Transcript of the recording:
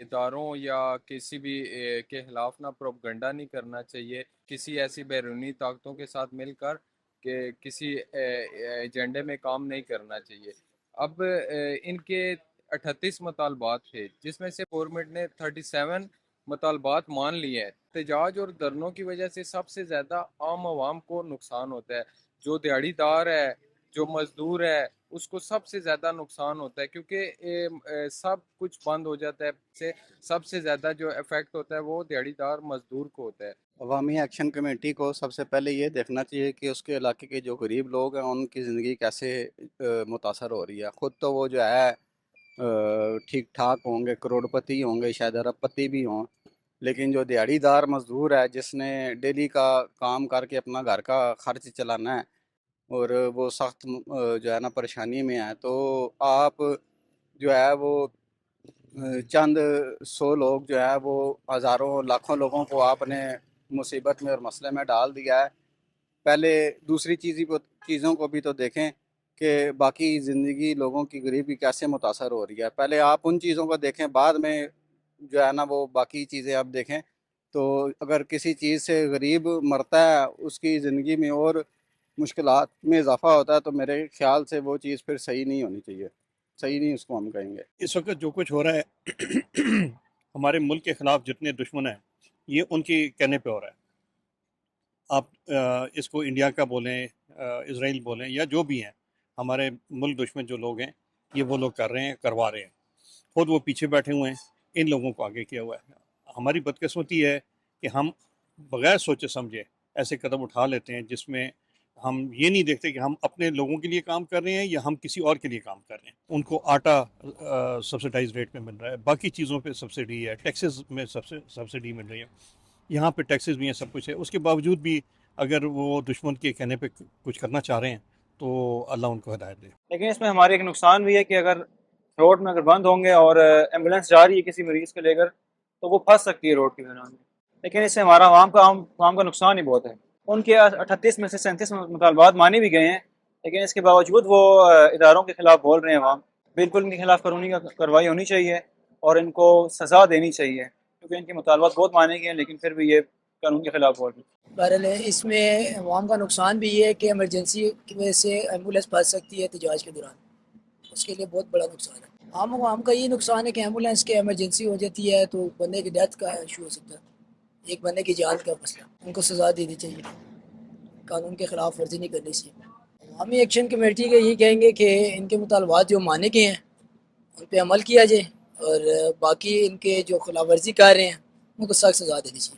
اداروں یا کسی بھی کے خلاف نہ پروپگنڈا نہیں کرنا چاہیے، کسی ایسی بیرونی طاقتوں کے ساتھ مل کر کہ کسی ایجنڈے میں کام نہیں کرنا چاہیے۔ اب ان کے 38 مطالبات تھے، جس میں سے گورنمنٹ نے 37 مطالبات مان لیے ہیں۔ احتجاج اور دھرنوں کی وجہ سے سب سے زیادہ عام عوام کو نقصان ہوتا ہے، جو دیہڑی دار ہے، جو مزدور ہے، اس کو سب سے زیادہ نقصان ہوتا ہے، کیونکہ سب کچھ بند ہو جاتا ہے۔ سب سے زیادہ جو افیکٹ ہوتا ہے وہ دیہڑی دار مزدور کو ہوتا ہے۔ عوامی ایکشن کمیٹی کو سب سے پہلے یہ دیکھنا چاہیے کہ اس کے علاقے کے جو غریب لوگ ہیں ان کی زندگی کیسے متاثر ہو رہی ہے۔ خود تو وہ جو ہے ٹھیک ٹھاک ہوں گے، کروڑپتی ہوں گے، شاید ارب پتی بھی ہوں، لیکن جو دیہڑی دار مزدور ہے جس نے ڈیلی کا کام کر کے اپنا گھر کا خرچ چلانا ہے اور وہ سخت جو ہے نا پریشانی میں ہے، تو آپ جو ہے وہ چند سو لوگ جو ہے وہ ہزاروں لاکھوں لوگوں کو آپ نے مصیبت میں اور مسئلے میں ڈال دیا ہے۔ پہلے دوسری چیزوں کو بھی تو دیکھیں کہ باقی زندگی لوگوں کی غریبی کیسے متاثر ہو رہی ہے۔ پہلے آپ ان چیزوں کو دیکھیں، بعد میں جو ہے نا وہ باقی چیزیں آپ دیکھیں۔ تو اگر کسی چیز سے غریب مرتا ہے، اس کی زندگی میں اور مشکلات میں اضافہ ہوتا ہے، تو میرے خیال سے وہ چیز پھر صحیح نہیں ہونی چاہیے، صحیح نہیں اس کو ہم کہیں گے۔ اس وقت جو کچھ ہو رہا ہے ہمارے ملک کے خلاف جتنے دشمن ہیں یہ ان کے کہنے پہ ہو رہا ہے۔ آپ اس کو انڈیا کا بولیں، اسرائیل بولیں، یا جو بھی ہیں ہمارے ملک دشمن جو لوگ ہیں، یہ وہ لوگ کر رہے ہیں، کروا رہے ہیں۔ خود وہ پیچھے بیٹھے ہوئے ہیں، ان لوگوں کو آگے کیا ہوا ہے۔ ہماری بدقسمتی ہے کہ ہم بغیر سوچے سمجھے ایسے قدم اٹھا لیتے ہیں جس میں ہم یہ نہیں دیکھتے کہ ہم اپنے لوگوں کے لیے کام کر رہے ہیں یا ہم کسی اور کے لیے کام کر رہے ہیں۔ ان کو آٹا سبسڈائز ریٹ میں مل رہا ہے، باقی چیزوں پہ سبسڈی ہے، ٹیکسز میں سبسڈی مل رہی ہے، یہاں پہ ٹیکسز بھی ہیں، سب کچھ ہے۔ اس کے باوجود بھی اگر وہ دشمن کے کہنے پہ کچھ کرنا چاہ رہے ہیں تو اللہ ان کو ہدایت دے۔ لیکن اس میں ہمارے ایک نقصان بھی ہے کہ اگر روڈ میں اگر بند ہوں گے اور ایمبولینس جا رہی ہے کسی مریض کو لے کر، تو وہ پھنس سکتی ہے روڈ کے دوران میں۔ لیکن اس سے ہمارا عوام کا نقصان ہی بہت ہے۔ ان کے 38 میں سے 37 مطالبات مانے بھی گئے ہیں، لیکن اس کے باوجود وہ اداروں کے خلاف بول رہے ہیں عوام۔ بالکل ان کے خلاف قانونی کارروائی ہونی چاہیے اور ان کو سزا دینی چاہیے، کیونکہ ان کے مطالبات بہت مانے گئے ہیں لیکن پھر بھی یہ قانون کے خلاف بول رہے ہیں۔ بہرحال اس میں عوام کا نقصان بھی یہ ہے کہ ایمرجنسی کی وجہ سے ایمبولینس پھنس سکتی ہے احتجاج کے دوران، اس کے لیے بہت بڑا نقصان ہے۔ عام عوام کا یہ نقصان ہے کہ ایمبولینس کے ایمرجنسی ہو جاتی ہے تو بندے کی ڈیتھ کا ایشو ہو سکتا ہے، ایک بندے کی جان کا مسئلہ۔ ان کو سزا دینی چاہیے، قانون کے خلاف ورزی نہیں کرنی چاہیے۔ عوامی ایکشن کمیٹی کا یہی کہیں گے کہ ان کے مطالبات جو مانے گئے ہیں ان پہ عمل کیا جائے، اور باقی ان کے جو خلاف ورزی کر رہے ہیں ان کو سخت سزا دینی چاہیے۔